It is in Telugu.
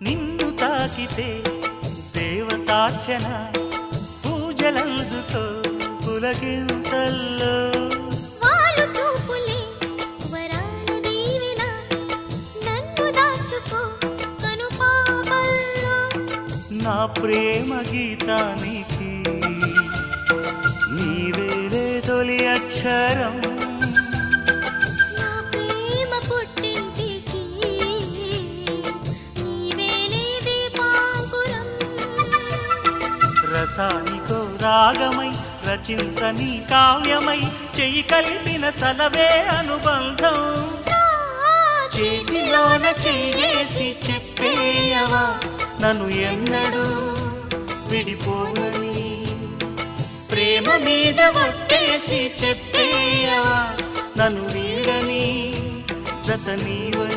నిన్ను తాకితే దేవతార్చన పూజలందుతో పులకింతల్లో వాళ్ళు చూపులే వరాల దీవెన నన్ను దాచుకో కనుపాపల్లో నా ప్రేమ గీతానికి నీవేలే తొలి అక్షరం నా ప్రేమ పుట్టింటికి నీవేలే దీపాంకురం రసానికో రాగమై రచించని కావ్యమై చెయ్యి కలిపిన చలవే అనుబంధం చేతిలోన చెయ్యేసి చెప్పేయవా నన్ను ఎన్నడూ విడిపోనని ప్రేమ మీద ఒట్టేసి చెప్పేయవా నన్ను వీడని జత నీవని